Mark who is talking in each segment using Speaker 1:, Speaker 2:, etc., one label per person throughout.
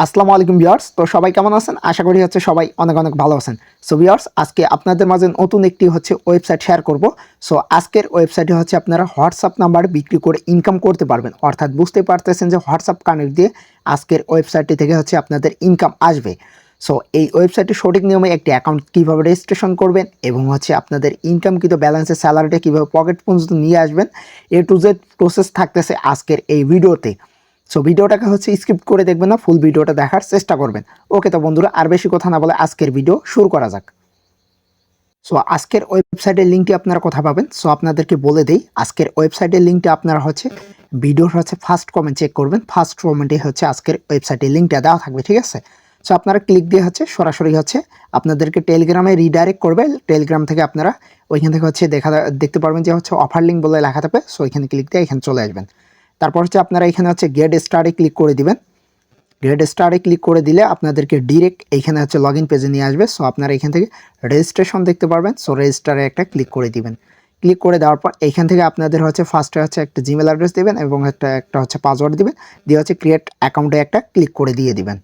Speaker 1: আসসালামু আলাইকুম ভিউয়ার্স। তো সবাই কেমন আছেন? আশা করি সবাই অনেক অনেক ভালো আছেন। সো ভিউয়ার্স, আজকে আপনাদের মাঝে নতুন একটি ওয়েবসাইট শেয়ার করব। সো আজকের ওয়েবসাইটে আপনারা হোয়াটসঅ্যাপ নাম্বার বিক্রি করে ইনকাম করতে পারবেন। অর্থাৎ বুঝতে পারতেছেন যে হোয়াটসঅ্যাপ কানেক্ট দিয়ে আজকের ওয়েবসাইটটি থেকে আপনাদের ইনকাম আসবে। সো এই ওয়েবসাইটের সঠিক নিয়মে একটি অ্যাকাউন্ট কীভাবে রেজিস্ট্রেশন করবেন এবং আপনাদের ইনকামকৃত ব্যালেন্সের স্যালারিটা কীভাবে পকেট পর্যন্ত নিয়ে আসবেন, এ টু জেড প্রসেস থাকতেছে আজকের এই ভিডিওতে। সো ভিডিওটাকে স্কিপ করে দেখবেন না, ফুল ভিডিওটা দেখার চেষ্টা করবেন। ওকে, তো বন্ধুরা আর বেশি কথা না বলে আজকের ভিডিও শুরু করা যাক। সো আজকের ওয়েবসাইটের লিঙ্কটি আপনারা কোথায় পাবেন? সো আপনাদেরকে বলে দেই, আজকের ওয়েবসাইটের লিঙ্কটি আপনারা ভিডিওর ফার্স্ট কমেন্ট চেক করবেন। ফার্স্ট কমেন্টে আজকের ওয়েবসাইটের লিঙ্কটা দেওয়া থাকবে, ঠিক আছে? সো আপনারা ক্লিক দিয়ে সরাসরি আপনাদেরকে টেলিগ্রামে রিডাইরেক্ট করবে। টেলিগ্রাম থেকে আপনারা ওইখান থেকে দেখতে পারবেন যে অফার লিঙ্ক বলে লেখা থাকবে। সো এখানে ক্লিক দিয়ে এখানে চলে আসবেন। তারপর আপনারা এখানে গেট স্টার্টে ক্লিক করে দিবেন। গেট স্টার্টে ক্লিক করে দিলে আপনাদেরকে ডিরেক্ট এইখানে লগ ইন পেজে নিয়ে আসবে। সো আপনারা এখান থেকে রেজিস্ট্রেশন দেখতে পারবেন। সো রেজিস্টারে একটা ক্লিক করে দিবেন। ক্লিক করে দেওয়ার পর এইখান থেকে আপনাদের ফার্স্টে একটা জিমেল অ্যাড্রেস দেবেন এবং একটা পাসওয়ার্ড দিবেন, দিয়ে ক্রিয়েট অ্যাকাউন্টে একটা ক্লিক করে দিয়ে দিবেন।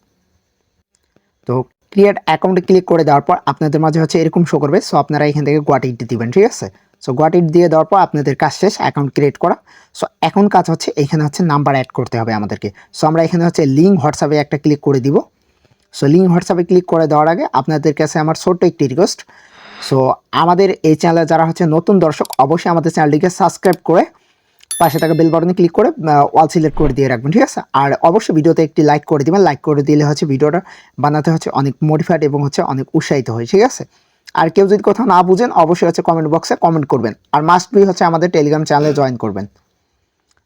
Speaker 1: তো ক্রিয়েট অ্যাকাউন্টে ক্লিক করে দেওয়ার পর আপনাদের মাঝে এরকম শো করবে। সো আপনারা এখান থেকে গোয়াটিট দিবেন, ঠিক আছে? সো গোয়াটিট দিয়ে দেওয়ার পর আপনাদের কাজ শেষ, অ্যাকাউন্ট ক্রিয়েট করা। সো এখন কাজ এখানে নাম্বার অ্যাড করতে হবে আমাদেরকে। সো আমরা এখানে লিঙ্ক হোয়াটসঅ্যাপে একটা ক্লিক করে দিব। সো লিঙ্ক হোয়াটসঅ্যাপে ক্লিক করে দেওয়ার আগে আপনাদের কাছে আমার ছোট্ট একটি রিকোয়েস্ট। সো আমাদের এই চ্যানেলে যারা নতুন দর্শক, অবশ্যই আমাদের চ্যানেলটিকে সাবস্ক্রাইব করে পাশে থাকা বেল বাটনে ক্লিক করে অল সিলেক্ট করে দিয়ে রাখবেন, ঠিক আছে? আর অবশ্যই ভিডিওতে একটি লাইক করে দিবেন। লাইক করে দিলে ভিডিওটা বানাতে অনেক মোটিভেট এবং অনেক উৎসাহিত হয়, ঠিক আছে? আর কেউ যদি কোথাও না বুঝেন অবশ্যই কমেন্ট বক্সে কমেন্ট করবেন। আর মাস্ট বি আমাদের টেলিগ্রাম চ্যানেলে জয়েন করবেন।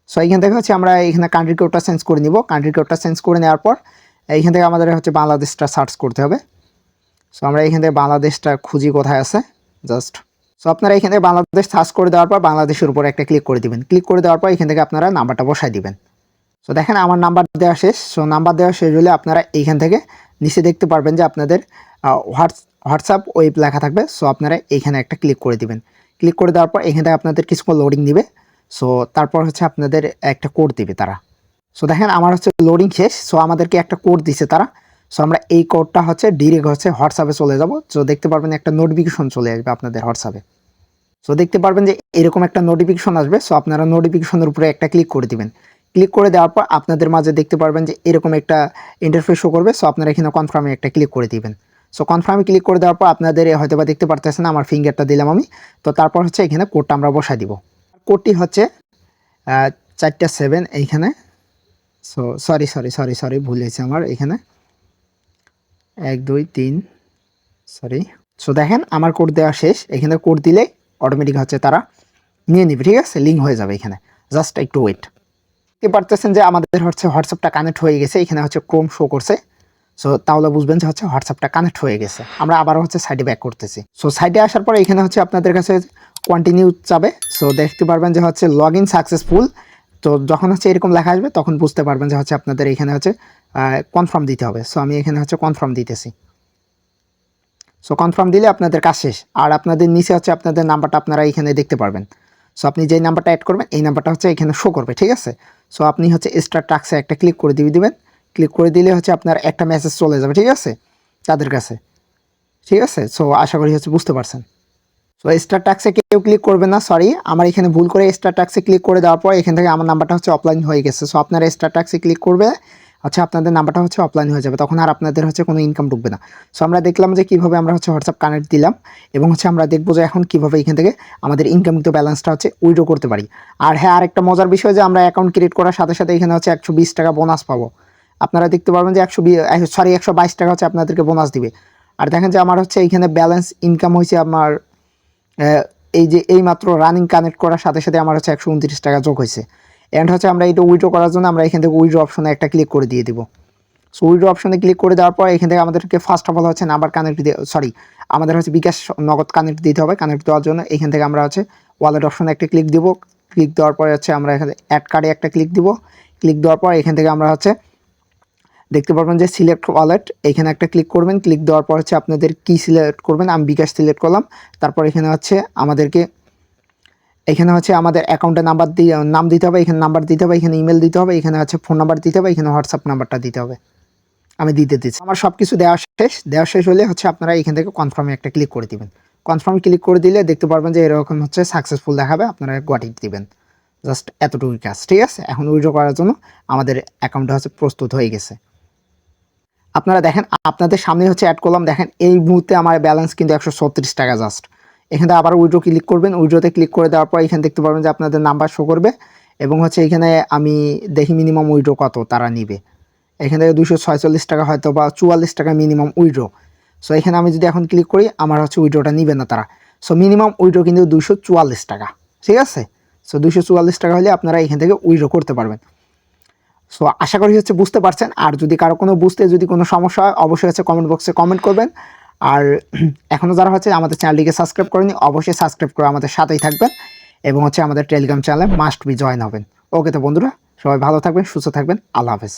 Speaker 1: সো এইখান থেকে আমরা এখানে কান্ট্রি কোডটা চেঞ্জ করে নিব। কান্ট্রি কোডটা চেঞ্জ করে নেওয়ার পর এইখান থেকে আমাদের বাংলাদেশটা সার্চ করতে হবে। সো আমরা এখান থেকে বাংলাদেশটা খুঁজি কোথায় আছে জাস্ট। সো আপনারা এখান থেকে বাংলাদেশ সার্চ করে দেওয়ার পর বাংলাদেশের উপর একটা ক্লিক করে দিবেন। ক্লিক করে দেওয়ার পর এখান থেকে আপনারা নাম্বারটা বসাই দিবেন। সো দেখেন আমার নাম্বার দেওয়া শেষ। সো নাম্বার দেওয়া শেষ হলে আপনারা এইখান থেকে নিচে দেখতে পারবেন যে আপনাদের হোয়াটসঅ্যাপ ওয়েব লেখা থাকবে। সো আপনারা এইখানে একটা ক্লিক করে দিবেন। ক্লিক করে দেওয়ার পর এখান থেকে আপনাদের কিছুক্ষণ লোডিং দিবে। সো তারপর আপনাদের একটা কোড দিবে তারা। সো দেখেন আমার লোডিং শেষ। সো আমাদেরকে একটা কোড দিছে তারা। সো আমরা এই কোডটা ডিরেক্ট হোয়াটসঅ্যাপে চলে যাব। সো দেখতে পারবেন একটা নোটিফিকেশন চলে আসবে আপনাদের হোয়াটসঅ্যাপে। সো দেখতে পারবেন যে এরকম একটা নোটিফিকেশন আসবে। সো আপনারা নোটিফিকেশনের উপরে একটা ক্লিক করে দিবেন। ক্লিক করে দেওয়ার পর আপনাদের মাঝে দেখতে পারবেন যে এরকম একটা ইন্টারফেস শো করবে। সো আপনারা এখানে কনফার্মে একটা ক্লিক করে দিবেন। সো কনফার্মে ক্লিক করে দেওয়ার পর আপনাদের হয়তোবা দেখতে পারতেছেন আমার ফিঙ্গারটা দিলাম আমি। তো তারপর এখানে কোডটা আমরা বসাই দিব। কোডটি 4টা 7 এইখানে। সো সরি ভুল হয়েছে আমার এখানে 1 2 3 সরি। সো দেখেন আমার কোড দেওয়া শেষ। এখানে কোড দিলে অটোমেটিক তারা নিয়ে নিবে, ঠিক আছে? লিঙ্ক হয়ে যাবে এখানে। জাস্ট একটু ওয়েট। দেখতে পারতেছেন যে আমাদের হোয়াটসঅ্যাপটা কানেক্ট হয়ে গেছে। এখানে ক্রোম শো করছে। সো তাহলে বুঝবেন যে হোয়াটসঅ্যাপটা কানেক্ট হয়ে গেছে। আমরা আবার সাইডে ব্যাক করতেছি। সো সাইডে আসার পর এখানে আপনাদের কাছে কন্টিনিউ চাবে। সো দেখতে পারবেন যে লগ ইন সাকসেসফুল। তো যখন এরকম লেখা আসবে তখন বুঝতে পারবেন যে আপনাদের এখানে কনফার্ম দিতে হবে। সো আমি এখানে কনফার্ম দিতেছি। সো কনফার্ম দিলে আপনাদের কাজ শেষ। আর আপনাদের নিচে আপনাদের নাম্বারটা আপনারা এখানে দেখতে পারবেন। সো আপনি যেই নাম্বারটা অ্যাড করবেন এই নাম্বারটা এখানে শো করবে, ঠিক আছে? সো আপনি স্টার টাস্কে একটা ক্লিক করে দিবেন। ক্লিক করে দিলে আপনার একটা মেসেজ চলে যাবে, ঠিক আছে? তাদের কাছে, ঠিক আছে? সো আশা করি বুঝতে পারছেন। সো স্টার টাস্কে কেউ ক্লিক করবে না, সরি আমার এখানে ভুল করে স্টার টাস্কে ক্লিক করে দেওয়ার পর এখান থেকে আমার নাম্বারটা অফলাইন হয়ে গেছে। সো আপনারা স্টার টাস্কে ক্লিক করবে আপনাদের নাম্বারটা অফলাইন হয়ে যাবে, তখন আর আপনাদের কোনো ইনকাম ঢুকবে না। সো আমরা দেখলাম যে কীভাবে আমরা হোয়াটসঅ্যাপ কানেক্ট দিলাম এবং আমরা দেখবো যে এখন কীভাবে এখান থেকে আমাদের ইনকামিত ব্যালেন্সটা উইথড্র করতে পারি। আর হ্যাঁ, আরেকটা মজার বিষয় যে আমরা অ্যাকাউন্ট ক্রিয়েট করার সাথে সাথে এখানে 120 টাকা বোনাস পাবো। আপনারা দেখতে পারবেন যে 122 টাকা আপনাদেরকে বোনাস দিবে। আর দেখেন যে আমার এইখানে ব্যালেন্স ইনকাম হয়েছে আমার এই মাত্র রানিং কানেক্ট করার সাথে সাথে আমার 129 টাকা যোগ হয়েছে। অ্যান্ড আমরা এটা উইথড্র করার জন্য আমরা এখান থেকে উইথড্র অপশনে একটা ক্লিক করে দিয়ে দিব। সো উইথড্র অপশনে ক্লিক করে দেওয়ার পর এখান থেকে আমাদেরকে first of all number connect দিয়ে আমাদের বিকাশ নগদ কানেক্ট দিতে হবে। কানেক্ট দেওয়ার জন্য এখান থেকে আমরা ওয়ালেট অপশনে একটা ক্লিক দিব। ক্লিক দেওয়ার পরে আমরা এখানে অ্যাড কার্ডে একটা ক্লিক দিব। ক্লিক দেওয়ার পর এখান থেকে আমরা দেখতে পারবেন যে সিলেক্ট ওয়ালেট, এখানে একটা ক্লিক করবেন। ক্লিক দেওয়ার পর আপনাদের কি সিলেক্ট করবেন। আমি বিকাশ সিলেক্ট করলাম। তারপর এখানে আমাদেরকে এখানে আমাদের অ্যাকাউন্টের নাম্বার দিয়ে নাম দিতে হবে, এখানে নাম্বার দিতে হবে, এখানে ইমেল দিতে হবে, এখানে ফোন নাম্বার দিতে হবে, এখানে হোয়াটসঅ্যাপ নাম্বারটা দিতে হবে। আমি দিতে দিচ্ছি। আমার সব কিছু দেওয়া শেষ হলে হচ্ছে আপনারা এখান থেকে কনফার্মে একটা ক্লিক করে দিবেন। কনফার্ম ক্লিক করে দিলে দেখতে পারবেন যে এরকম হচ্ছে সাকসেসফুল দেখাবে, আপনারা গোয়াটিক দিবেন। জাস্ট এতটুকুই কাজ, ঠিক আছে। এখন উইথড্র করার জন্য আমাদের অ্যাকাউন্টটা হচ্ছে প্রস্তুত হয়ে গেছে। আপনারা দেখেন আপনাদের সামনে হচ্ছে অ্যাড করলাম, দেখেন এই মুহূর্তে আমার ব্যালেন্স কিন্তু 136 টাকা জাস্ট। এখানে আবার উইথড্র ক্লিক করবেন, উইথড্রতে ক্লিক করে দেওয়ার পর এখানে দেখতে পারবেন যে আপনাদের নাম্বার শো করবে এবং হচ্ছে এখানে আমি দেখি মিনিমাম উইথড্র কত তারা নিবে। এখান থেকে 246 টাকা হয়তো বা 44 টাকা মিনিমাম উইথড্র। সো এখানে আমি যদি এখন ক্লিক করি আমার হচ্ছে উইথড্রটা নিবে না তারা। সো মিনিমাম উইথড্র কিন্তু 244 টাকা, ঠিক আছে। সো 244 টাকা হলে আপনারা এখান থেকে উইথড্র করতে পারবেন। সো আশা করি হচ্ছে বুঝতে পারছেন। আর যদি কারো যদি কোনো সমস্যা হয় অবশ্যই হচ্ছে কমেন্ট বক্সে কমেন্ট করবেন। আর এখনও যারা হচ্ছে আমাদের চ্যানেলটিকে সাবস্ক্রাইব করেনি অবশ্যই সাবস্ক্রাইব করে আমাদের সাথেই থাকবেন এবং হচ্ছে আমাদের টেলিগ্রাম চ্যানেলে মাস্ট বি জয়েন হবেন। ওকে তো বন্ধুরা, সবাই ভালো থাকবেন, সুস্থ থাকবেন, আল্লাহ হাফেজ।